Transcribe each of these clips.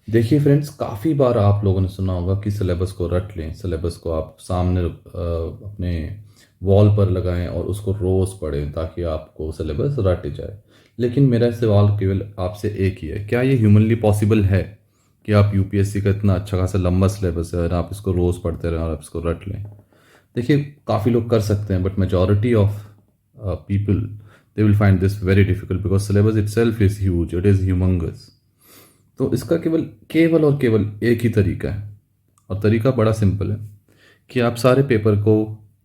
देखिए फ्रेंड्स, काफ़ी बार आप लोगों ने सुना होगा कि सिलेबस को रट लें। सिलेबस को आप सामने अपने वॉल पर लगाएं और उसको रोज़ पढ़ें ताकि आपको सिलेबस रट जाए। लेकिन मेरा सवाल केवल आपसे एक ही है, क्या ये ह्यूमनली पॉसिबल है कि आप यूपीएससी का इतना अच्छा खासा लंबा सिलेबस है और आप इसको रोज़ पढ़ते रहें और आप इसको रट लें? देखिए, काफ़ी लोग कर सकते हैं but majority of people they will find this very difficult because syllabus itself is huge, it is humongous. तो इसका केवल केवल और केवल एक ही तरीका है, और तरीका बड़ा सिंपल है कि आप सारे पेपर को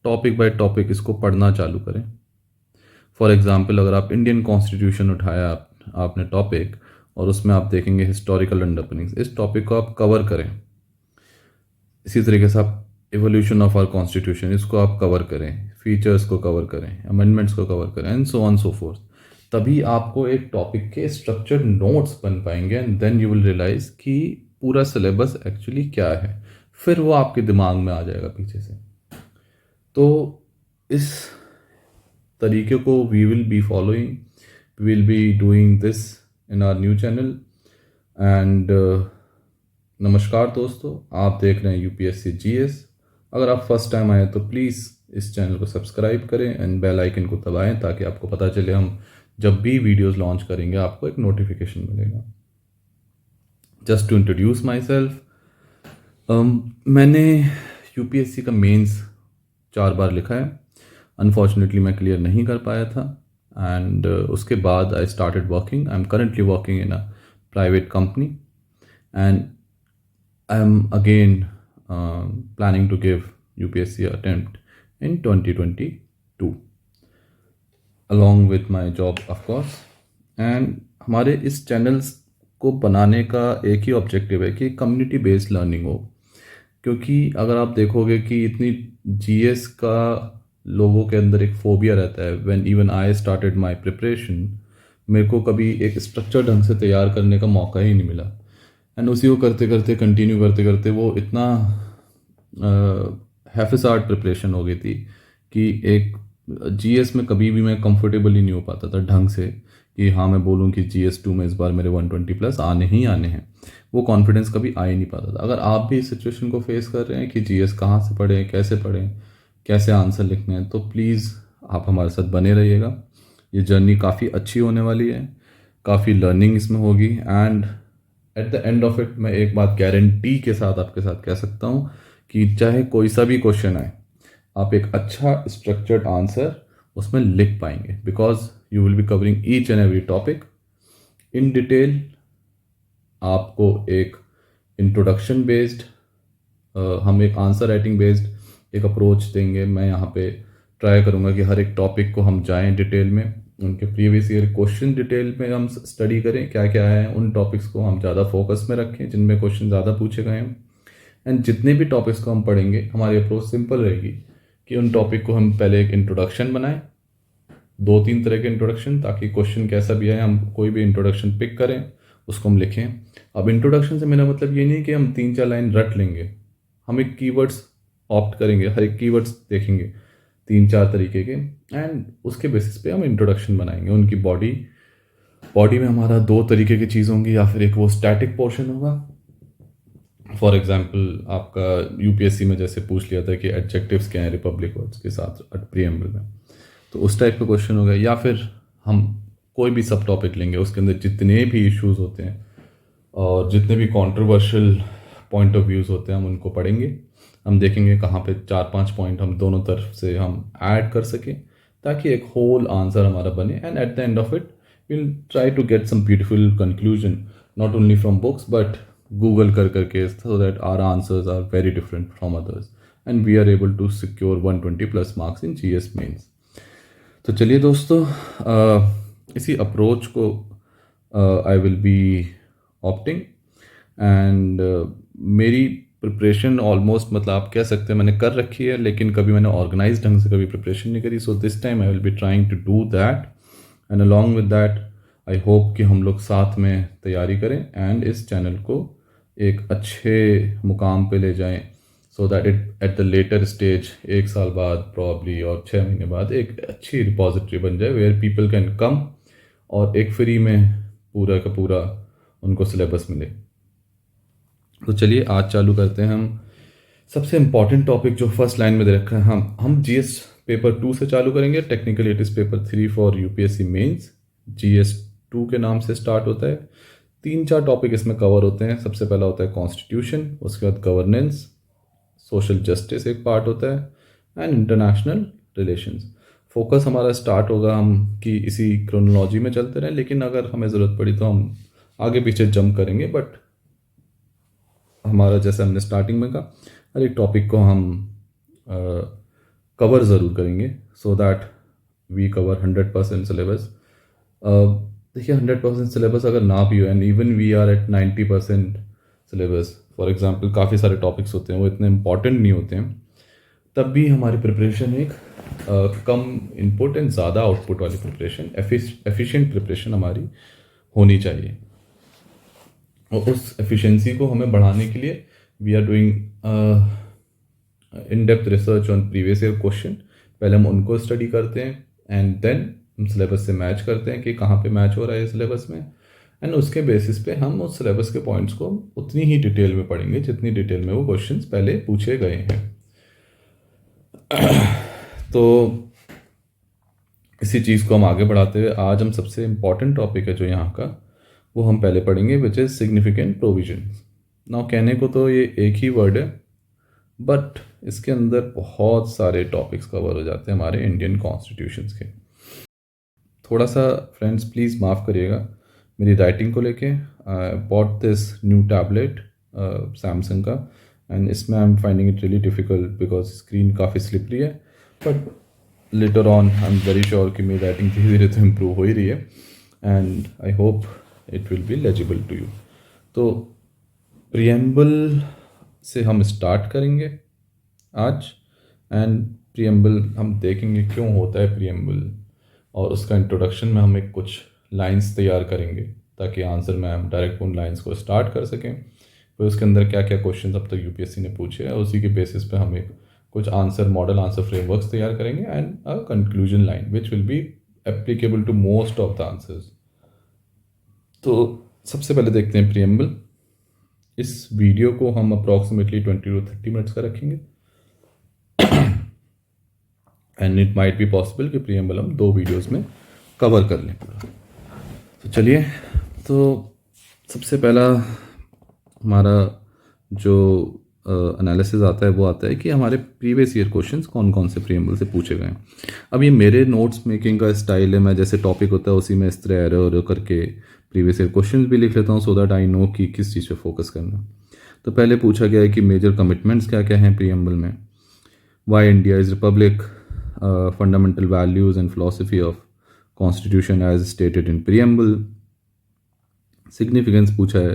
टॉपिक बाय टॉपिक इसको पढ़ना चालू करें। फॉर एग्जांपल, अगर आप इंडियन कॉन्स्टिट्यूशन उठाया आपने टॉपिक, और उसमें आप देखेंगे हिस्टोरिकल अंडरपिनिंग्स, इस टॉपिक को आप कवर करें। इसी तरीके से आप एवोल्यूशन ऑफ आवर कॉन्स्टिट्यूशन, इसको आप कवर करें, फीचर्स को कवर करें, अमेंडमेंट्स को कवर करें, and so on so forth. तभी आपको एक टॉपिक के स्ट्रक्चर्ड नोट्स बन पाएंगे, and then you will realise कि पूरा सिलेबस एक्चुअली क्या है। फिर वो आपके दिमाग में आ जाएगा पीछे से। तो इस तरीके को we will be following, we will be doing this in our new channel. And नमस्कार दोस्तों, आप देख रहे हैं यूपीएससी जीएस। अगर आप फर्स्ट टाइम आए तो प्लीज़ इस चैनल को सब्सक्राइब करें एंड बेल आइकन को दबाएं ताकि आपको पता चले हम जब भी वीडियोस लॉन्च करेंगे आपको एक नोटिफिकेशन मिलेगा। Just to introduce myself, मैंने यूपीएससी का मेंस 4 बार लिखा है। अनफॉर्चुनेटली मैं क्लियर नहीं कर पाया था, एंड उसके बाद I started working. I am currently working in a private company, and I am again planning to give UPSC attempt in 2022 along with my job of course। and हमारे इस channels को बनाने का एक ही ऑब्जेक्टिव है कि कम्युनिटी बेस्ड लर्निंग हो। क्योंकि अगर आप देखोगे कि इतनी जीएस का लोगों के अंदर एक फोबिया रहता है। When even I started my preparation, मेरे को कभी एक स्ट्रक्चर ढंग से तैयार करने का मौका ही नहीं मिला, एंड उसी को करते करते कंटिन्यू करते करते वो इतना हैफिसार्ड प्रिपरेशन हो गई थी कि एक जीएस में कभी भी मैं कंफर्टेबल ही नहीं हो पाता था ढंग से कि हाँ मैं बोलूँ कि जीएस 2 में इस बार मेरे 120 प्लस आने ही आने हैं। वो कॉन्फिडेंस कभी आ ही नहीं पाता था। अगर आप भी इस सिचुएशन को फेस कर रहे हैं कि जीएस कहाँ से पढ़ें, कैसे आंसर लिखने हैं, तो प्लीज़ आप हमारे साथ बने रहिएगा। ये जर्नी काफ़ी अच्छी होने वाली है, काफ़ी लर्निंग इसमें होगी, and at the end of it मैं एक बात गारंटी के साथ आपके साथ कह सकता हूँ कि चाहे कोई सा भी क्वेश्चन आए, आप एक अच्छा स्ट्रक्चर्ड आंसर उसमें लिख पाएंगे, because you will be covering each and every topic in detail. आपको एक इंट्रोडक्शन बेस्ड, हम एक आंसर राइटिंग बेस्ड एक अप्रोच देंगे। मैं यहाँ पे ट्राई करूँगा कि हर एक टॉपिक को हम जाएं डिटेल में, उनके प्रीवियस ईयर क्वेश्चन डिटेल में हम स्टडी करें, क्या क्या है उन टॉपिक्स को हम ज़्यादा फोकस में रखें जिनमें क्वेश्चन ज़्यादा पूछे गए हैं। एंड जितने भी टॉपिक्स को हम पढ़ेंगे, हमारी अप्रोच सिंपल रहेगी कि उन टॉपिक को हम पहले एक इंट्रोडक्शन बनाएं, 2-3 तरह के इंट्रोडक्शन, ताकि क्वेश्चन कैसा भी है हम कोई भी इंट्रोडक्शन पिक करें, उसको हम लिखें। अब इंट्रोडक्शन से मेरा मतलब ये नहीं कि हम 3-4 लाइन रट लेंगे, हम एक कीवर्ड्स ऑप्ट करेंगे, हर एक कीवर्ड्स देखेंगे 3-4 तरीके के, एंड उसके बेसिस पे हम इंट्रोडक्शन बनाएंगे। उनकी बॉडी में हमारा 2 तरीके की चीज़ होंगी, या फिर एक वो स्टैटिक पोर्शन होगा। फॉर एग्जाम्पल, आपका यूपीएससी में जैसे पूछ लिया था कि एडजेक्टिव्स क्या हैं रिपब्लिक वर्ड्स के साथ प्रीएम्बल में, तो उस टाइप का क्वेश्चन होगा। या फिर हम कोई भी सब टॉपिक लेंगे, उसके अंदर जितने भी इश्यूज होते हैं और जितने भी कंट्रोवर्शियल पॉइंट ऑफ व्यूज़ होते हैं, हम उनको पढ़ेंगे। हम देखेंगे कहाँ पे 4-5 पॉइंट हम दोनों तरफ से हम ऐड कर सकें ताकि एक होल आंसर हमारा बने, and at the end of it will try to get some beautiful conclusion, not only from books but Google कर करके, so that our answers are very different from others and we are able to secure 120 plus marks in GS Mains. तो चलिए दोस्तों, इसी approach को I will be opting, and मेरी preparation almost, मतलब आप कह सकते हैं मैंने कर रखी है, लेकिन कभी मैंने ऑर्गेनाइज ढंग से कभी प्रिपरेशन नहीं करी। So this time I will be trying to do that, and along with that I hope कि हम लोग साथ में तैयारी करें एंड इस चैनल को एक अच्छे मुकाम पे ले जाएं, so that it at the later stage 1 साल बाद प्रॉब्ली और 6 महीने बाद एक अच्छी रिपॉजिटरी बन जाए वेयर पीपल कैन कम और एक फ्री में पूरा का पूरा उनको सिलेबस मिले। तो चलिए आज चालू करते हैं हम सबसे इम्पॉर्टेंट टॉपिक जो फर्स्ट लाइन में दे रखा है। हम जीएस पेपर 2 से चालू करेंगे। Technically it is paper 3 for UPSC Mains. GS 2 के नाम से स्टार्ट होता है। 3-4 टॉपिक इसमें कवर होते हैं। सबसे पहला होता है कॉन्स्टिट्यूशन, उसके बाद गवर्नेंस, सोशल जस्टिस एक पार्ट होता है, एंड इंटरनेशनल रिलेशंस। फोकस हमारा स्टार्ट होगा हम कि इसी क्रोनोलॉजी में चलते रहें, लेकिन अगर हमें ज़रूरत पड़ी तो हम आगे पीछे जंप करेंगे। बट हमारा जैसे हमने स्टार्टिंग में कहा, हर एक टॉपिक को हम कवर ज़रूर करेंगे so that we cover 100% syllabus. देखिए 100% सिलेबस अगर ना भी हो, and even we are at 90% syllabus, for example काफ़ी सारे टॉपिक्स होते हैं वो इतने इम्पॉर्टेंट नहीं होते हैं, तब भी हमारी प्रिपरेशन एक कम इनपुट एंड ज़्यादा आउटपुट वाली प्रिपरेशन, एफिशिएंट प्रिपरेशन हमारी होनी चाहिए। और उस एफिशिएंसी को हमें बढ़ाने के लिए we are doing in depth research on previous year question. पहले हम उनको स्टडी करते हैं एंड देन हम सिलेबस से मैच करते हैं कि कहाँ पे मैच हो रहा है सिलेबस में, एंड उसके बेसिस पे हम उस सिलेबस के पॉइंट्स को उतनी ही डिटेल में पढ़ेंगे जितनी डिटेल में वो क्वेश्चंस पहले पूछे गए हैं। तो इसी चीज़ को हम आगे बढ़ाते हुए आज हम सबसे इम्पॉर्टेंट टॉपिक है जो यहाँ का, वो हम पहले पढ़ेंगे, which is significant provision. Now कहने को तो ये एक ही वर्ड है, बट इसके अंदर बहुत सारे टॉपिक्स कवर हो जाते हैं हमारे इंडियन कॉन्स्टिट्यूशंस के। थोड़ा सा फ्रेंड्स प्लीज़ माफ़ करिएगा मेरी राइटिंग को लेके। I bought this new tablet Samsung का, एंड इसमें I am finding it really difficult because screen काफ़ी स्लिपरी है, but later on I am very sure कि मेरी राइटिंग धीरे धीरे तो इम्प्रूव हो ही रही है, and I hope it will be legible to you. तो प्रियम्बल से हम स्टार्ट करेंगे आज, एंड प्रियम्बल हम देखेंगे क्यों होता है प्रियम्बल, और उसका इंट्रोडक्शन में हम एक कुछ लाइंस तैयार करेंगे ताकि आंसर में हम डायरेक्ट उन लाइंस को स्टार्ट कर सकें। फिर उसके अंदर क्या क्या क्वेश्चन अब तक यूपीएससी ने पूछे हैं, उसी के बेसिस पे हम एक कुछ आंसर मॉडल, आंसर फ्रेमवर्क्स तैयार करेंगे, and a conclusion line which will be applicable to most of the answers. तो सबसे पहले देखते हैं प्रियम्बल। इस वीडियो को हम अप्रॉक्सीमेटली 20 to 30 मिनट्स का रखेंगे, and it might be possible कि प्रियम्बल हम 2 वीडियोस में कवर कर लें पूरा। तो चलिए, तो सबसे पहला हमारा जो एनालिसिस आता है वो आता है कि हमारे प्रीवियस ईयर क्वेश्चंस कौन कौन से प्रियम्बल से पूछे गए हैं। अब ये मेरे नोट्स मेकिंग का स्टाइल है, मैं जैसे टॉपिक होता है उसी में इस तरह एरो करके प्रीवियस ईयर क्वेश्चंस भी लिख लेता हूँ सो दैट आई नो कि किस चीज़ पे फोकस करना। तो पहले पूछा गया है कि मेजर कमिटमेंट्स क्या क्या हैं प्रियम्बल में, why India is republic, fundamental values and philosophy of constitution as stated in preamble, significance पूछा है,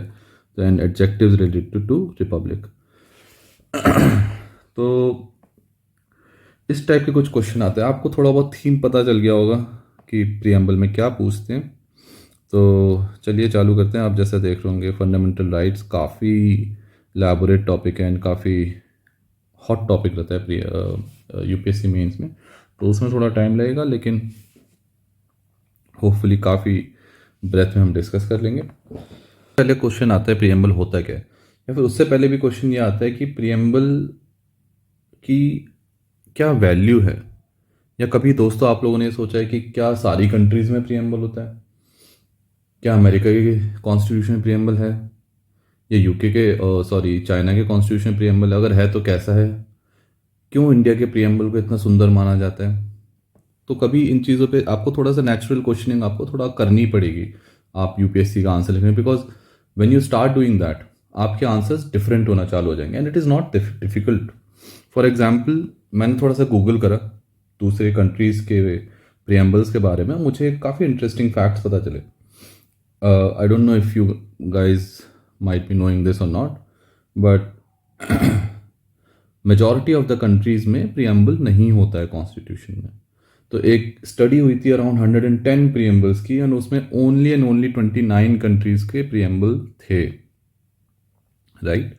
and adjectives related to republic. तो इस टाइप के कुछ क्वेश्चन आते हैं। आपको थोड़ा बहुत थीम पता चल गया होगा कि प्रियम्बल में क्या पूछते हैं। तो चलिए चालू करते हैं। आप जैसा देख रहे होंगे फंडामेंटल राइट्स काफ़ी एलैबोरेट टॉपिक है एंड काफ़ी हॉट टॉपिक रहता है यूपीएससी मेंस में, तो उसमें थोड़ा टाइम लगेगा, लेकिन होपफुली काफ़ी ब्रेथ में हम डिस्कस कर लेंगे। पहले क्वेश्चन आता है प्रियम्बल होता क्या है, या फिर उससे पहले भी क्वेश्चन ये आता है कि प्रियम्बल की क्या वैल्यू है। या कभी दोस्तों आप लोगों ने सोचा है कि क्या सारी कंट्रीज़ में प्रियम्बल होता है, क्या अमेरिका के कॉन्स्टिट्यूशन में प्रियम्बल है, या यूके के सॉरी चाइना के कॉन्स्टिट्यूशन में प्रियम्बल अगर है तो कैसा है, क्यों इंडिया के प्रियम्बल को इतना सुंदर माना जाता है। तो कभी इन चीज़ों पे आपको थोड़ा सा नेचुरल क्वेश्चनिंग आपको थोड़ा करनी पड़ेगी आप यूपीएससी का आंसर लिखने, because when you start doing that आपके आंसर्स डिफरेंट होना चालू हो जाएंगे, and it is not difficult. For example मैंने थोड़ा सा गूगल करा दूसरे कंट्रीज़ के प्रियम्बल्स के बारे में, मुझे काफ़ी इंटरेस्टिंग फैक्ट्स पता चले। I don't know if you guys might be knowing this और not, but majority of the countries में प्रियम्बल नहीं होता है कॉन्स्टिट्यूशन में। तो एक स्टडी हुई थी अराउंड 110 प्रियम्बल्स की, एंड उसमें ओनली एंड ओनली 29 कंट्रीज़ के प्रियम्बल थे, राइट,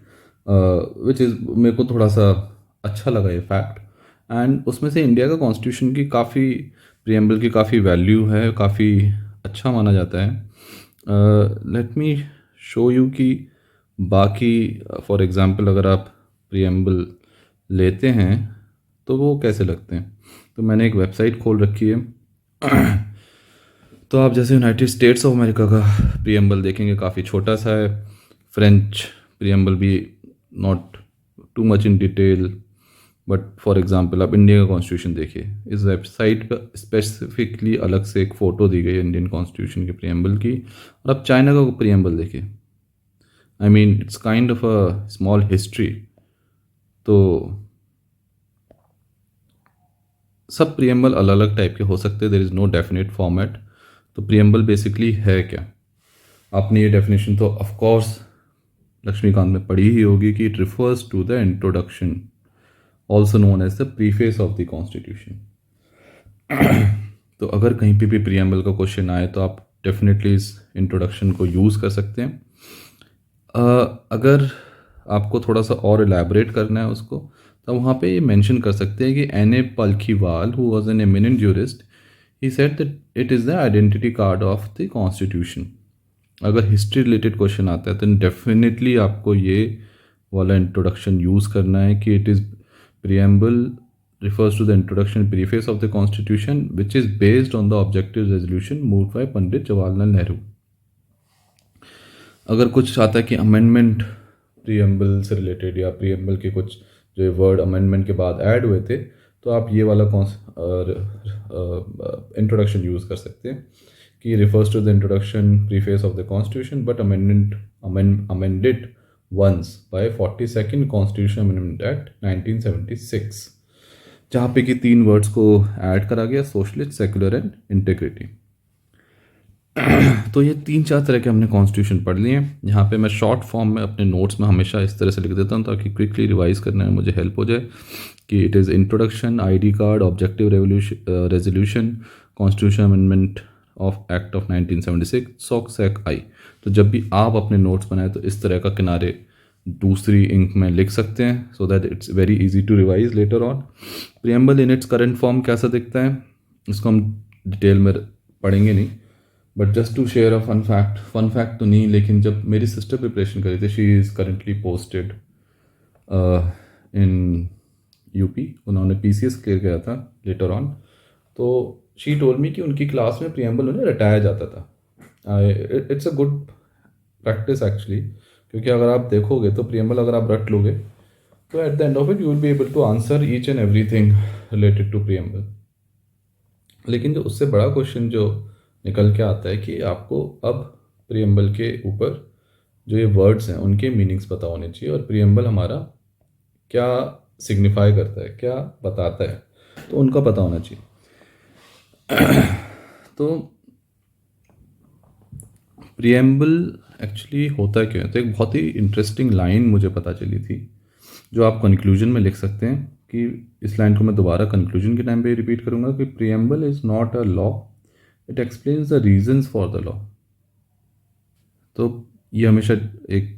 विच इज़ मेरे को थोड़ा सा अच्छा लगा ये फैक्ट। एंड उसमें से इंडिया का कॉन्स्टिट्यूशन की काफ़ी प्रियम्बल की काफ़ी वैल्यू है, काफ़ी अच्छा माना जाता है। लेट मी शो यू कि बाकी फॉर एग्ज़ाम्पल अगर आप प्रियम्बल लेते हैं तो वो कैसे लगते हैं, तो मैंने एक वेबसाइट खोल रखी है। तो आप जैसे यूनाइटेड स्टेट्स ऑफ अमेरिका का प्रियम्बल देखेंगे, काफ़ी छोटा सा है। फ्रेंच प्रियम्बल भी not too much in detail, but for example आप इंडिया का कॉन्स्टिट्यूशन देखिए, इस वेबसाइट पर स्पेसिफिकली अलग से एक फ़ोटो दी गई है इंडियन कॉन्स्टिट्यूशन के प्रियम्बल की। और आप चाइना का प्रियम्बल देखिए, I mean it's kind of a small history. तो सब प्रियम्बल अलग अलग टाइप के हो सकते हैं, there is no definite format. तो प्रियम्बल बेसिकली है क्या, आपने ये डेफिनेशन तो ऑफ कोर्स लक्ष्मीकांत में पढ़ी ही होगी कि it refers to the introduction also known as the preface of the constitution. तो अगर कहीं पे भी प्रियम्बल का क्वेश्चन आए तो आप डेफिनेटली इस इंट्रोडक्शन को यूज़ कर सकते हैं। अगर आपको थोड़ा सा और एलैबोरेट करना है उसको, तो वहाँ पे ये मेंशन कर सकते हैं कि N.A. Palkhiwal, who was an eminent jurist, he said that it is the identity card of the constitution। अगर हिस्ट्री रिलेटेड क्वेश्चन आता है तो डेफिनेटली आपको ये वाला इंट्रोडक्शन यूज़ करना है कि it is preamble refers to the introduction and preface of the constitution which is based on the objective resolution moved by Pandit Jawaharlal Nehru। अगर कुछ आता है कि अमेंडमेंट प्रियम्बल से रिलेटेड या प्रियम्बल के कुछ जो वर्ड अमेंडमेंट के बाद ऐड हुए थे, तो आप ये वाला इंट्रोडक्शन यूज़ कर सकते हैं कि refers to the introduction preface of the constitution but amended once by 42nd constitution amendment act 1976, जहाँ पे कि 3 वर्ड्स को ऐड करा गया, सोशलिस्ट, सेकुलर एंड इंटीग्रिटी। तो ये 3-4 तरह के हमने कॉन्स्टिट्यूशन पढ़ लिए हैं। यहाँ पे मैं शॉर्ट फॉर्म में अपने नोट्स में हमेशा इस तरह से लिख देता हूँ ताकि क्विकली रिवाइज करने में मुझे हेल्प हो जाए कि it is introduction, ID card, objective resolution, constitution amendment of act of 1976, सॉक सेक आई। तो जब भी आप अपने नोट्स बनाए तो इस तरह का किनारे दूसरी इंक में लिख सकते हैं so that it's very easy to revise later on. Preamble in its current form कैसा दिखता है, इसको हम डिटेल में पढ़ेंगे नहीं, but just to share a fun fact तो नहीं, लेकिन जब मेरी सिस्टर प्रिपरेशन करी थी, she is currently posted in UP, उन्होंने पीसीएस क्लियर किया था लेटर ऑन। तो शी टोल्ड मी कि उनकी क्लास में प्रियम्बल उन्हें रटाया जाता था। It's a good practice actually, क्योंकि अगर आप देखोगे तो प्रियम्बल अगर आप रट लोगे तो at the end of it you will be able to answer each and everything related to preamble. लेकिन जो उससे बड़ा क्वेश्चन जो निकल के आता है कि आपको अब प्रियम्बल के ऊपर जो ये वर्ड्स हैं उनके मीनिंग्स पता होने चाहिए, और प्रियम्बल हमारा क्या सिग्निफाई करता है, क्या बताता है, तो उनका पता होना चाहिए। तो प्रियम्बल एक्चुअली होता क्यों है, तो एक बहुत ही इंटरेस्टिंग लाइन मुझे पता चली थी जो आप कंक्लूजन में लिख सकते हैं, कि इस लाइन को मैं दोबारा कंक्लूजन के टाइम पे रिपीट करूँगा कि preamble is not a law, it explains the reasons for the law. तो ये हमेशा एक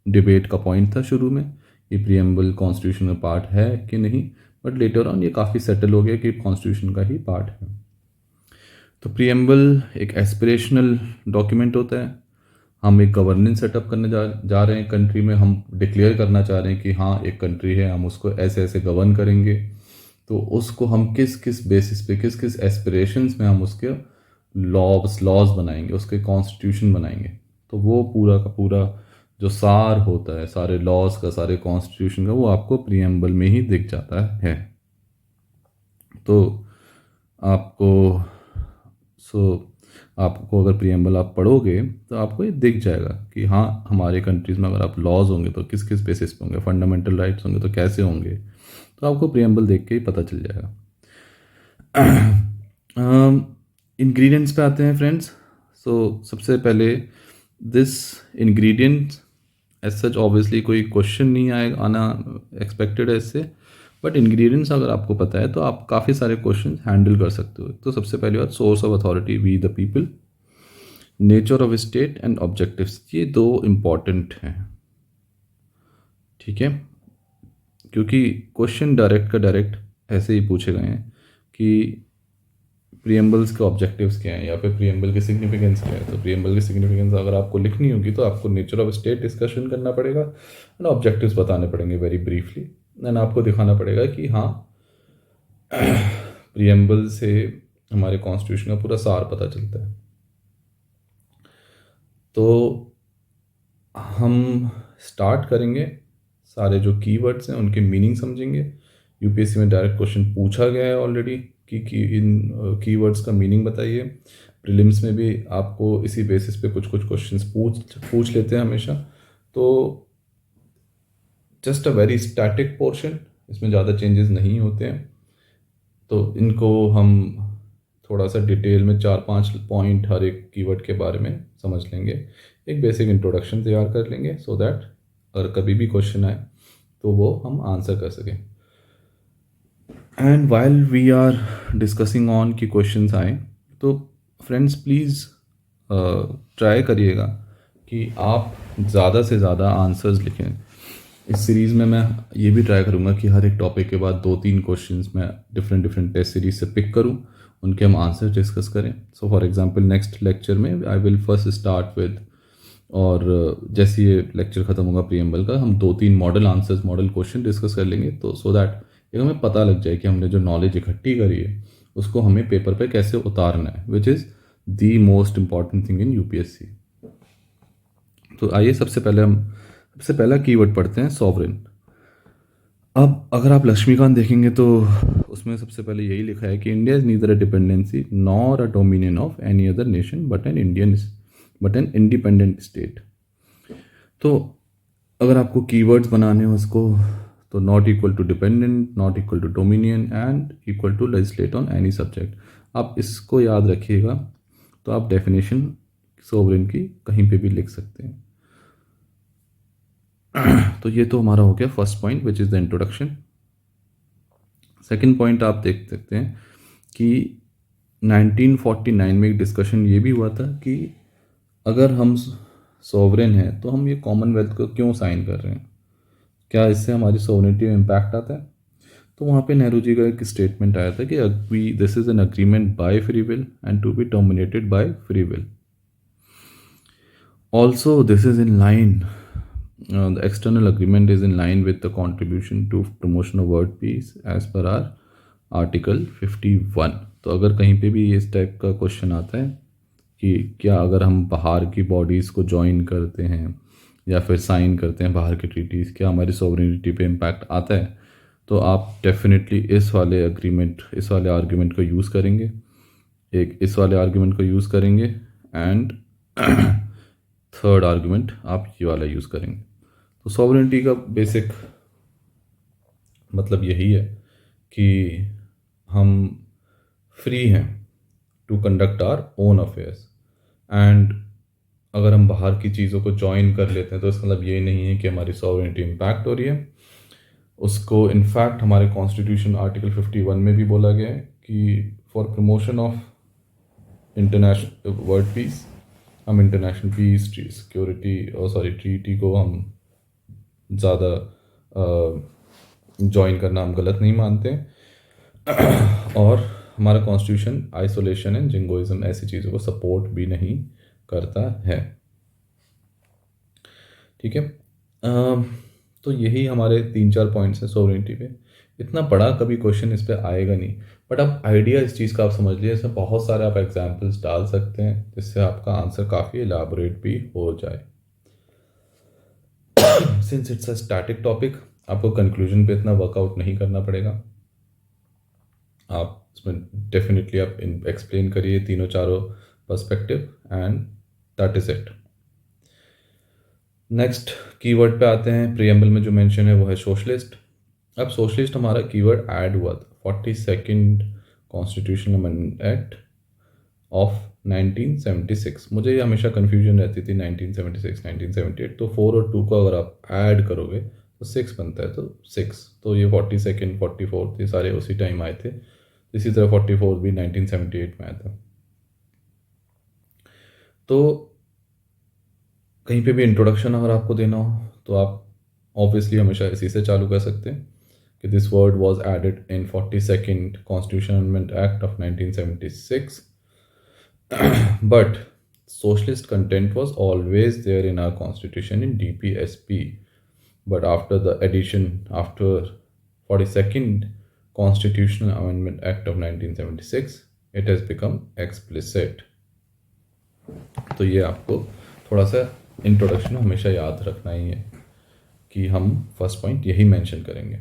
डिबेट का पॉइंट था शुरू में कि प्रियम्बल कॉन्स्टिट्यूशन का पार्ट है कि नहीं, बट लेटर ऑन ये काफ़ी सेटल हो गया कि कॉन्स्टिट्यूशन का ही पार्ट है। तो प्रियम्बल एक एस्पिरेशनल डॉक्यूमेंट होता है, हम एक गवर्नेंस सेटअप करने जा रहे हैं कंट्री में, हम डिक्लेयर करना चाह रहे हैं कि हाँ एक कंट्री है, हम उसको ऐसे ऐसे गवर्न करेंगे। तो उसको हम किस किस बेसिस पे, किस किस एस्पिरेशंस में हम उसके लॉज बनाएंगे, उसके कॉन्स्टिट्यूशन बनाएंगे। तो वो पूरा का पूरा जो सार होता है सारे लॉज का, सारे कॉन्स्टिट्यूशन का, वो आपको प्रियम्बल में ही दिख जाता है। तो आपको आपको अगर प्रियम्बल आप पढ़ोगे तो आपको ये दिख जाएगा कि हाँ हमारे कंट्रीज़ में अगर आप लॉज होंगे तो किस किस बेसिस पे होंगे, फंडामेंटल राइट्स होंगे तो कैसे होंगे, तो आपको प्रियम्बल देख के ही पता चल जाएगा। इंग्रेडिएंट्स पे आते हैं फ्रेंड्स। सो सबसे पहले this ingredients as such obviously कोई क्वेश्चन नहीं आना एक्सपेक्टेड है इससे, बट इंग्रेडिएंट्स अगर आपको पता है तो आप काफ़ी सारे क्वेश्चन हैंडल कर सकते हो। तो सबसे पहली बात, source of authority we the people, nature of state and objectives, ये 2 इम्पॉर्टेंट हैं, ठीक है, क्योंकि क्वेश्चन डायरेक्ट का डायरेक्ट ऐसे ही पूछे गए हैं कि प्रीएम्बल्स के ऑब्जेक्टिव्स क्या हैं या फिर प्रीएम्बल की सिग्निफिकेंस क्या है। तो प्रीएम्बल की सिग्निफिकेंस अगर आपको लिखनी होगी तो आपको नेचर ऑफ स्टेट डिस्कशन करना पड़ेगा एंड ऑब्जेक्टिव्स बताने पड़ेंगे वेरी ब्रीफली, एंड आपको दिखाना पड़ेगा कि हाँ प्रीएम्बल से हमारे कॉन्स्टिट्यूशन का पूरा सार पता चलता है। तो हम स्टार्ट करेंगे, सारे जो कीवर्ड्स हैं उनके मीनिंग समझेंगे। यूपीएससी में डायरेक्ट क्वेश्चन पूछा गया है ऑलरेडी कि इन कीवर्ड्स का मीनिंग बताइए। प्रीलिम्स में भी आपको इसी बेसिस पे कुछ कुछ क्वेश्चंस पूछ लेते हैं हमेशा। तो just a very static portion, इसमें ज़्यादा चेंजेस नहीं होते हैं। तो इनको हम थोड़ा सा डिटेल में 4-5 पॉइंट हर एक कीवर्ड के बारे में समझ लेंगे, एक बेसिक इंट्रोडक्शन तैयार कर लेंगे सो दैट अगर कभी भी क्वेश्चन आए तो वो हम आंसर कर सकें। And while we are discussing on कि क्वेश्चंस आए तो फ्रेंड्स प्लीज़ ट्राई करिएगा कि आप ज़्यादा से ज़्यादा आंसर्स लिखें। इस सीरीज़ में मैं ये भी ट्राई करूँगा कि हर एक टॉपिक के बाद 2-3 क्वेश्चंस मैं डिफरेंट टेस्ट सीरीज से पिक करूँ, उनके हम आंसर डिस्कस करें। So for example next lecture में I will first start with, और जैसे ये लेक्चर ख़त्म होगा प्रीएम्बल का, हम 2-3 model answers, model question discuss कर लेंगे, तो सो दैट एक हमें पता लग जाए कि हमने जो नॉलेज इकट्ठी करी है उसको हमें पेपर पे कैसे उतारना है, which is the most important thing in UPSC. तो आइए सबसे पहला कीवर्ड पढ़ते हैं, सॉवरेन। अब अगर आप लक्ष्मीकांत देखेंगे तो उसमें सबसे पहले यही लिखा है कि India is neither a dependency nor a dominion of any other nation but an independent state. तो अगर आपको कीवर्ड्स बनाने हो उसको, तो not equal to dependent, not equal to dominion and equal to legislate on any subject. आप इसको याद रखिएगा तो आप डेफिनेशन सोवरेन की कहीं पे भी लिख सकते हैं। तो ये तो हमारा हो गया first point which is the introduction. Second point आप देख सकते हैं कि 1949 में एक डिस्कशन ये भी हुआ था कि अगर हम सोवरेन हैं तो हम ये कॉमनवेल्थ को क्यों साइन कर रहे हैं, क्या इससे हमारी सोवरेनिटी में इम्पैक्ट आता है। तो वहाँ पे नेहरू जी का एक स्टेटमेंट आया था कि this is an agreement by free will and to be terminated by free will. Also this is in line, the external agreement is in line with the contribution to promotion of world peace as per our article 51। तो अगर कहीं पे भी इस type का question आता है कि क्या अगर हम बाहर की बॉडीज़ को ज्वाइन करते हैं या फिर साइन करते हैं बाहर की ट्रीटीज़, क्या हमारी सॉवरेनिटी पे इम्पैक्ट आता है, तो आप डेफिनेटली इस वाले आर्ग्यूमेंट को यूज़ करेंगे, इस वाले आर्ग्यूमेंट को यूज़ करेंगे एंड थर्ड आर्ग्यूमेंट आप ये वाला यूज़ करेंगे। तो सॉवरेनिटी का बेसिक मतलब यही है कि हम फ्री हैं to conduct our own affairs, एंड अगर हम बाहर की चीज़ों को ज्वाइन कर लेते हैं तो इसका मतलब ये नहीं है कि हमारी सॉवरेनिटी इम्पैक्ट हो रही है। उसको इनफैक्ट हमारे कॉन्स्टिट्यूशन आर्टिकल 51 में भी बोला गया है कि for promotion of international world peace, हम इंटरनेशनल पीस, सिक्योरिटी ट्रीटी को हम ज़्यादा ज्वाइन करना हम गलत नहीं मानते। और हमारा कॉन्स्टिट्यूशन आइसोलेशन एंड जिंगोइज्म ऐसी चीज़ों को सपोर्ट भी नहीं करता है। ठीक है, तो यही हमारे 3-4 पॉइंट्स हैं सोवरेनिटी पे। इतना बड़ा कभी क्वेश्चन इस पे आएगा नहीं, बट अब आइडिया इस चीज़ का आप समझ लीजिए, इसमें बहुत सारे आप एग्जाम्पल्स डाल सकते हैं जिससे आपका आंसर काफ़ी एलाबोरेट भी हो जाए। Since it's a static topic, आपको कंक्लूजन पे इतना वर्कआउट नहीं करना पड़ेगा। आप इसमें डेफिनेटली आप एक्सप्लेन करिए तीनों चारों perspective and that is it. Next keyword पे आते हैं। प्रीएम्बल में जो मेंशन है वो है सोशलिस्ट। अब सोशलिस्ट हमारा कीवर्ड ऐड हुआ था 42nd constitutional amendment act of 1976। मुझे ये हमेशा कन्फ्यूजन रहती थी 1976 1978, तो 4 और 2 को अगर आप ऐड करोगे तो 6 बनता है, तो 6, तो ये 42nd 44 ये सारे उसी टाइम आए थे। इसी तरह 44 भी 1978 में आया था। तो कहीं पे भी इंट्रोडक्शन अगर आपको देना हो तो आप ऑब्वियसली हमेशा इसी से चालू कर सकते हैं कि this word was added in 42nd Constitutional Amendment Act of 1976. But socialist content was always there in our constitution in DPSP. But after the addition, after 42nd Constitutional Amendment Act of 1976, it has become explicit. तो ये आपको थोड़ा सा introduction हमेशा याद रखना ही है कि हम फर्स्ट पॉइंट यही मेंशन करेंगे.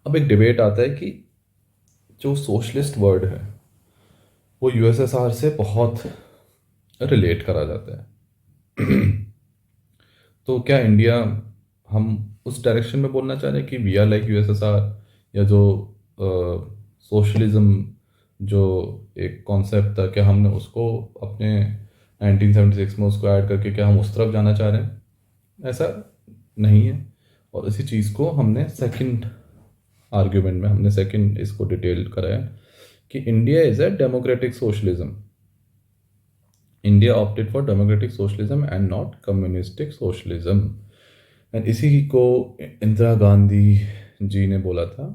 अब एक डिबेट आता है कि जो सोशलिस्ट वर्ड है वो यूएसएसआर से बहुत रिलेट करा जाता है. तो क्या इंडिया, हम उस डायरेक्शन में बोलना चाह रहे हैं कि वी आर लाइक यूएसएसआर, या जो सोशलिज्म जो एक कॉन्सेप्ट था क्या हमने उसको अपने 1976 में उसको ऐड करके क्या हम उस तरफ जाना चाह रहे हैं? ऐसा नहीं है. और इसी चीज़ को हमने सेकंड आर्ग्यूमेंट में हमने सेकंड इसको डिटेल कराया कि India is a democratic socialism. India opted for democratic socialism and not communistic socialism. And इसी को इंदिरा गांधी जी ने बोला था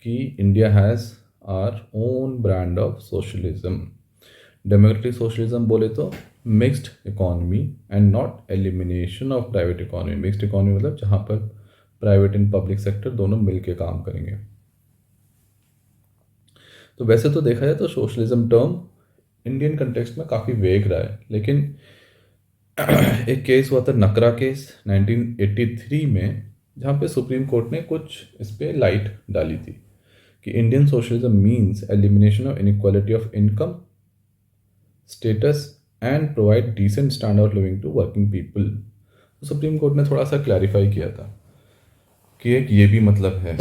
कि India has our own brand of socialism. Democratic socialism बोले तो mixed economy and not elimination of private economy. Mixed economy मतलब जहाँ पर प्राइवेट एंड पब्लिक सेक्टर दोनों मिलके काम करेंगे. तो वैसे तो देखा जाए तो सोशलिज्म टर्म इंडियन कंटेक्स्ट में काफ़ी वेग रहा है, लेकिन एक केस हुआ था नकरा केस 1983 में, जहाँ पे सुप्रीम कोर्ट ने कुछ इस पर लाइट डाली थी कि Indian socialism means elimination of inequality of income, status and provide decent standard of living to working people. तो सुप्रीम कोर्ट ने थोड़ा सा क्लैरिफाई किया था कि एक ये भी मतलब है.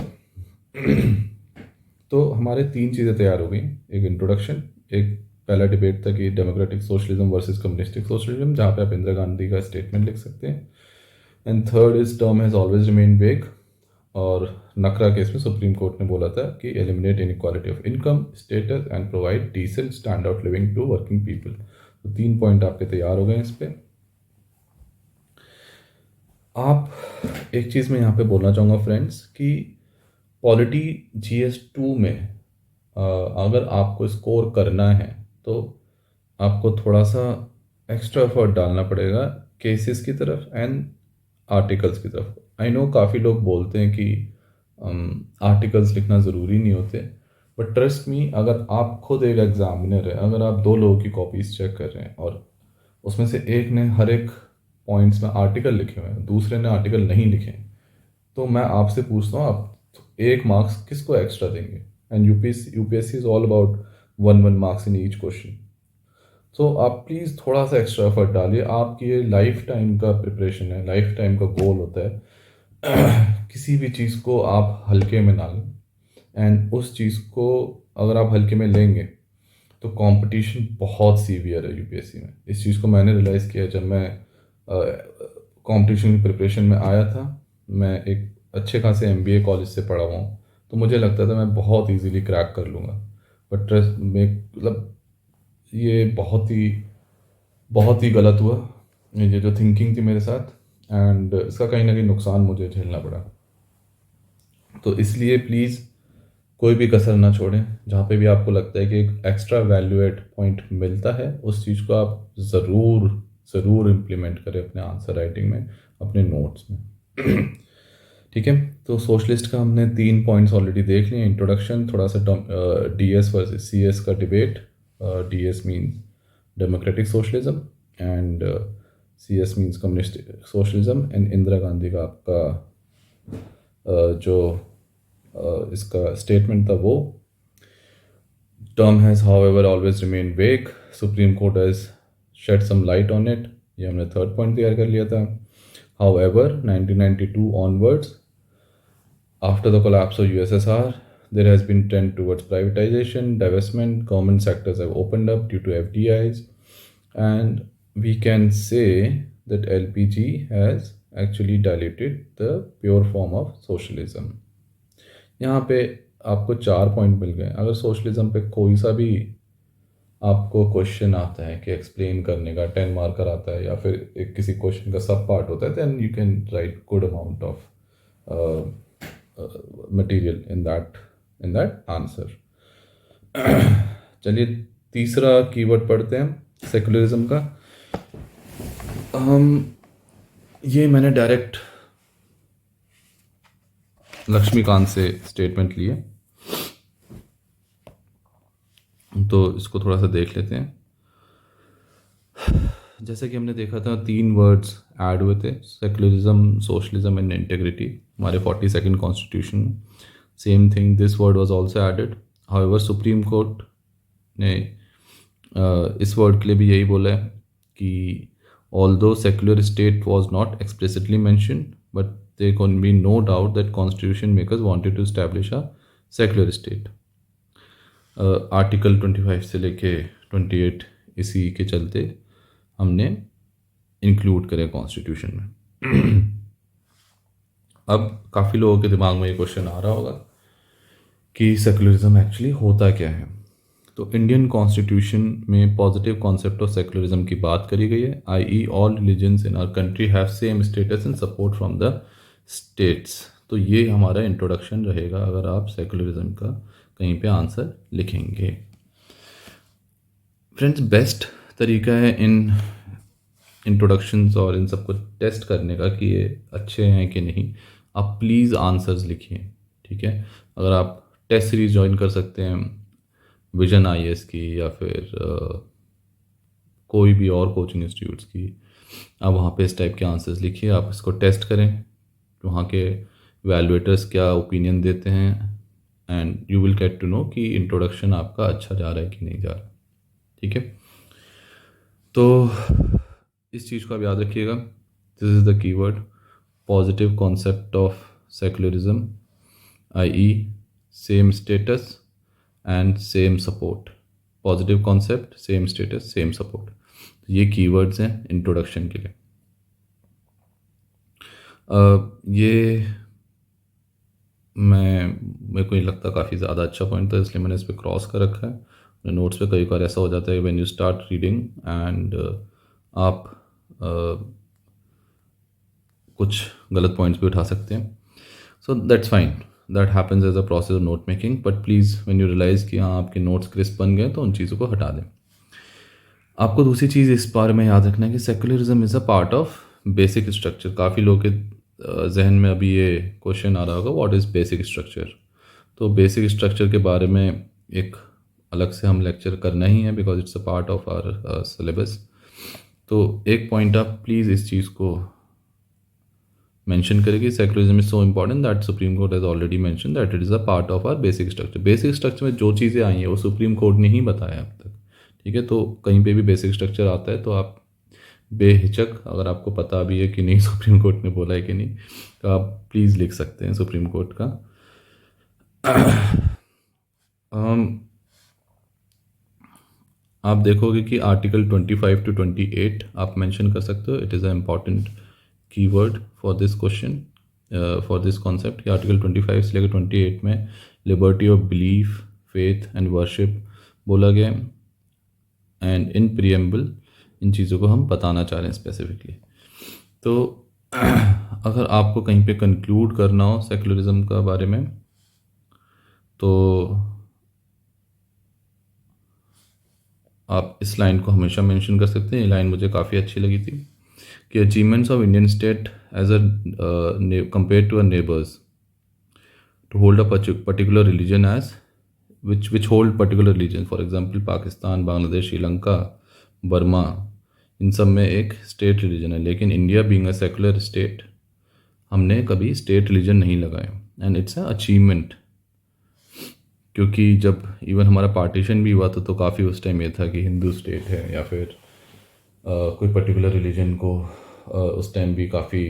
तो हमारे तीन चीज़ें तैयार हो गई. एक इंट्रोडक्शन, एक पहला डिबेट था कि democratic socialism versus communistic socialism, जहाँ पे आप इंदिरा गांधी का स्टेटमेंट लिख सकते हैं. And third is term has always remain vague. और नकरा केस में सुप्रीम कोर्ट ने बोला था कि eliminate inequality of income, status and provide decent standard of living to working people. तो 3 पॉइंट आपके तैयार हो गए इस पर. आप एक चीज़ मैं यहाँ पे बोलना चाहूँगा फ्रेंड्स कि पॉलिटी GS2 में अगर आपको स्कोर करना है तो आपको थोड़ा सा एक्स्ट्रा एफर्ट डालना पड़ेगा केसेस की तरफ एंड आर्टिकल्स की तरफ. आई नो काफ़ी लोग बोलते हैं कि आर्टिकल्स लिखना ज़रूरी नहीं होते, बट ट्रस्ट मी, अगर आप खुद एक एग्जामिनर है, अगर आप 2 लोगों की कॉपीज चेक कर रहे हैं और उसमें से एक ने हर एक पॉइंट्स में आर्टिकल लिखे हुए हैं, दूसरे ने आर्टिकल नहीं लिखे, तो मैं आपसे पूछता हूँ आप 1 मार्क्स किसको एक्स्ट्रा देंगे? And UPSC is all about 1 marks in each question. तो आप प्लीज़ थोड़ा सा एक्स्ट्रा एफर्ट डालिए. आपकी ये लाइफ टाइम का प्रिपरेशन है, लाइफ टाइम का गोल होता है. किसी भी चीज़ को आप हल्के में ना लें. एंड उस चीज़ को अगर आप हल्के में लेंगे तो कंपटीशन बहुत सीवियर है यूपीएससी में. इस चीज़ को मैंने रियलाइज़ किया जब मैं कंपटीशन की प्रिपरेशन में आया था. मैं एक अच्छे खासे MBA कॉलेज से पढ़ा हुआ हूँ, तो मुझे लगता था मैं बहुत इजीली क्रैक कर लूँगा. बट ट्रस्ट में मतलब ये बहुत ही गलत हुआ, ये जो थिंकिंग थी मेरे साथ, एंड इसका कहीं ना कहीं नुकसान मुझे झेलना पड़ा. तो इसलिए प्लीज़ कोई भी कसर ना छोड़ें. जहाँ पे भी आपको लगता है कि एक एक्स्ट्रा वैल्यू एड पॉइंट मिलता है, उस चीज़ को आप ज़रूर इम्प्लीमेंट करें अपने आंसर राइटिंग में, अपने नोट्स में. ठीक है, तो सोशलिस्ट का हमने 3 पॉइंट्स ऑलरेडी देख लिए. इंट्रोडक्शन, थोड़ा सा DS वर्सेस CS का debate. DS means democratic socialism and CS means communistic socialism. And Indira Gandhi का आपका जो इसका स्टेटमेंट था वो term has however always remain vague. Supreme court has shed some light on it. ये हमने थर्ड पॉइंट तैयार कर लिया था. However, 1992 onwards, after the collapse of USSR, there has been trend towards privatization, divestment. Government sectors have opened up due to FDIs, and we can say that LPG has actually diluted the pure form of socialism. यहाँ पे आपको 4 point मिल गए. अगर socialism पे कोई सा भी आपको क्वेश्चन आता है कि एक्सप्लेन करने का, 10 मार्कर आता है, या फिर एक किसी क्वेश्चन का सब पार्ट होता है, then you can write good amount of material in that answer. चलिए तीसरा कीवर्ड पढ़ते हैं सेकुलरिज्म का. ये मैंने डायरेक्ट लक्ष्मीकांत से स्टेटमेंट लिए, तो इसको थोड़ा सा देख लेते हैं. जैसे कि हमने देखा था 3 वर्ड्स ऐड हुए थे, सेकुलरिज्म, सोशलिज्म एंड इंटेग्रिटी, हमारे 42nd कॉन्स्टिट्यूशन में. Same thing this word was also added. However supreme court ने इस वर्ड के लिए भी यही बोला है कि although secular state was not explicitly mentioned, but there can be no doubt that constitution makers wanted to establish a secular state. Article 25 से लेके 28 इसी के चलते हमने इंक्लूड करे कॉन्स्टिट्यूशन में. अब काफ़ी लोगों के दिमाग में ये क्वेश्चन आ रहा होगा कि सेकुलरिज्म एक्चुअली होता क्या है. तो इंडियन कॉन्स्टिट्यूशन में पॉजिटिव कॉन्सेप्ट ऑफ सेकुलरिज्म की बात करी गई है. I all religions in our country have same status and support from the states. तो ये हमारा इंट्रोडक्शन रहेगा अगर आप सेकुलरिज्म का कहीं पे आंसर लिखेंगे. फ्रेंड्स, बेस्ट तरीका है इन इंट्रोडक्शंस और इन सबको टेस्ट करने का कि ये अच्छे हैं कि नहीं, आप प्लीज़ आंसर्स लिखिए. ठीक है, अगर आप टेस्ट सीरीज ज्वाइन कर सकते हैं विजन आईएएस की या फिर कोई भी और कोचिंग इंस्टीट्यूट्स की, आप वहाँ पे इस टाइप के आंसर्स लिखिए, आप इसको टेस्ट करें, वहाँ के वैल्यूएटर्स क्या ओपिनियन देते हैं, and you will get to know कि इंट्रोडक्शन आपका अच्छा जा रहा है कि नहीं जा रहा. ठीक है, तो इस चीज़ को आप याद रखिएगा. This is the keyword positive concept of secularism, I same status and same support. Positive concept, same status, same support, ये कीवर्ड्स हैं इंट्रोडक्शन के लिए. ये मेरे को ये लगता काफ़ी ज़्यादा अच्छा पॉइंट था, इसलिए मैंने इस पर क्रॉस कर रखा है. मेरे नोट्स पे कई बार ऐसा हो जाता है when you start reading and आप कुछ गलत पॉइंट्स भी उठा सकते हैं. So that's fine, that happens as a process of note making. But please when you realize कि हाँ आपके नोट्स क्रिस्प बन गए तो उन चीज़ों को हटा दें. आपको दूसरी चीज़ इस बारे में याद रखना है कि secularism is a part of basic structure. काफ़ी लोगों के जहन में अभी ये क्वेश्चन आ रहा होगा, व्हाट इज़ बेसिक स्ट्रक्चर. तो बेसिक स्ट्रक्चर के बारे में एक अलग से हम लेक्चर करना ही है because it's a part of our syllabus. तो एक पॉइंट आप प्लीज़ इस चीज़ को मेंशन करें कि secularism is so important that supreme court has already mention that it is a part of our basic structure. Basic structure में जो चीज़ें आई हैं वो सुप्रीम कोर्ट ने ही बताया अब तक. ठीक है, तो कहीं पे भी बेसिक स्ट्रक्चर आता है तो आप बेहिचक, अगर आपको पता भी है कि नहीं सुप्रीम कोर्ट ने बोला है कि नहीं, तो आप प्लीज़ लिख सकते हैं सुप्रीम कोर्ट का. आप देखोगे कि आर्टिकल 25 to 28 आप मेंशन कर सकते हो. It is a important keyword for this question, for this concept कि आर्टिकल 25 से लेकर 28 में liberty of belief, faith and worship बोला गया है. एंड इन प्रीएम्बल इन चीज़ों को हम बताना चाह रहे हैं स्पेसिफिकली. तो अगर आपको कहीं पे कंक्लूड करना हो सेकुलरिज्म का बारे में तो आप इस लाइन को हमेशा मेंशन कर सकते हैं. ये लाइन मुझे काफ़ी अच्छी लगी थी कि achievements of Indian state as a compare to a neighbours to hold a particular religion as which hold particular religion. For example Pakistan, Bangladesh, Sri Lanka, Burma, इन सब में एक स्टेट रिलीजन है. लेकिन India being a secular state हमने कभी स्टेट रिलीजन नहीं लगाए. एंड इट्स अ अचीवमेंट, क्योंकि जब इवन हमारा पार्टीशन भी हुआ था तो काफ़ी उस टाइम ये था कि हिंदू स्टेट है या फिर कोई पर्टिकुलर रिलीजन को उस टाइम भी काफ़ी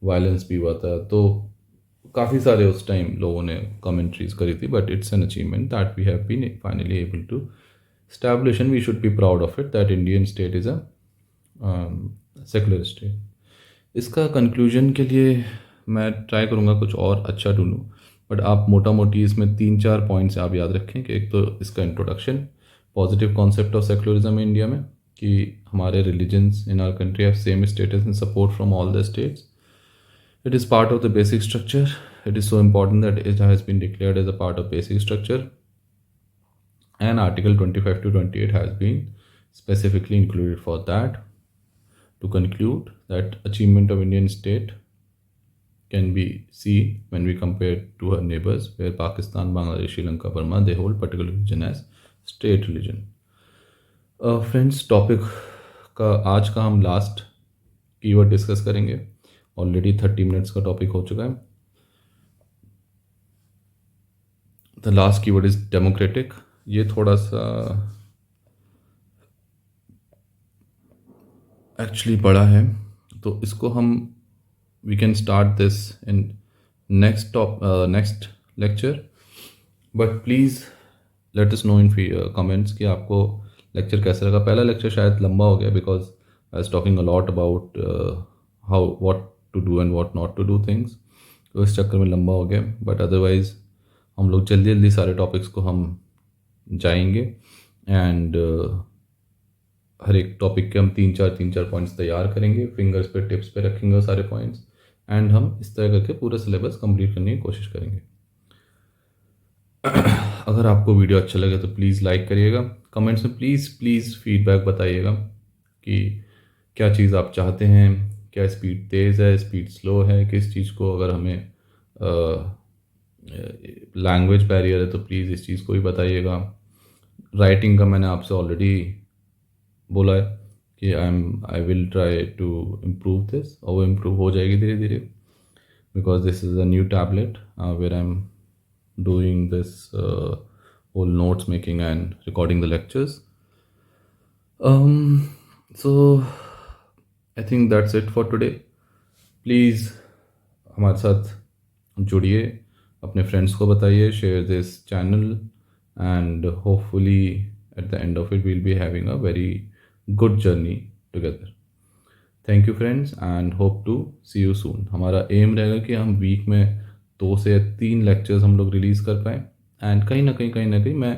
वायलेंस भी हुआ था. तो काफ़ी सारे उस टाइम लोगों ने कमेंट्रीज करी थी. But it's an achievement that we have been finally able to establish and we should be proud of it that Indian state is a secular state. इसका कंक्लूजन के लिए मैं ट्राई करूँगा कुछ और अच्छा ढूंढूँ, बट आप मोटा मोटी इसमें 3-4 पॉइंट्स आप याद रखें कि एक तो इसका introduction, positive concept of secularism है इंडिया में कि हमारे religions in our country have same status and support from all the states. It is part of the basic structure. It is so important that it has been declared as a part of basic structure, and Article 25 to 28 has been specifically included for that. To conclude, that achievement of Indian state can be seen when we compare to her neighbors, where Pakistan, Bangladesh, Sri Lanka, Burma, they hold particular religion as state religion. Friends, topic का आज का हम last keyword discuss करेंगे. Already 30 minutes का topic हो चुका है. The last keyword is democratic. ये थोड़ा सा एक्चुअली बड़ा है, तो इसको हम we can start this in next lecture. But please let us know in comments कि आपको लेक्चर कैसा लगा. पहला लेक्चर शायद लंबा हो गया because I was talking a lot about how what to do and what not to do things, तो इस चक्कर में लंबा हो गया. बट अदरवाइज हम लोग जल्दी जल्दी सारे टॉपिक्स को हम जाएंगे एंड हर एक टॉपिक के हम तीन चार पॉइंट्स तैयार करेंगे, फिंगर्स पे टिप्स पे रखेंगे सारे पॉइंट्स, एंड हम इस तरह करके पूरा सिलेबस कंप्लीट करने की कोशिश करेंगे. अगर आपको वीडियो अच्छा लगे तो प्लीज़ लाइक करिएगा. कमेंट्स में प्लीज़ फीडबैक बताइएगा कि क्या चीज़ आप चाहते हैं, क्या स्पीड तेज़ है, स्पीड स्लो है, किस चीज़ को, अगर हमें लैंग्वेज बैरियर है तो प्लीज़ इस चीज़ को भी बताइएगा. राइटिंग का मैंने आपसे ऑलरेडी बोला है कि I will try to improve this, और वो इम्प्रूव हो जाएगी धीरे धीरे because this is a new tablet where I am doing this whole notes making and recording the lectures. So I think that's it for today. Please हमारे साथ जुड़िए, अपने फ्रेंड्स को बताइए, share this channel, and hopefully at the end of it we'll be having a very good journey together. Thank you friends and hope to see you soon. हमारा M रहेगा कि हम वीक में 2 से 3 लेक्चर्स हम लोग रिलीज़ कर पाएँ, एंड कहीं ना कहीं मैं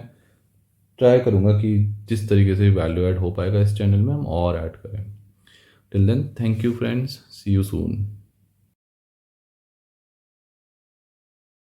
ट्राई करूँगा कि जिस तरीके से वैल्यू ऐड हो पाएगा इस चैनल में हम और ऐड करें. Till then, thank you friends, see you soon.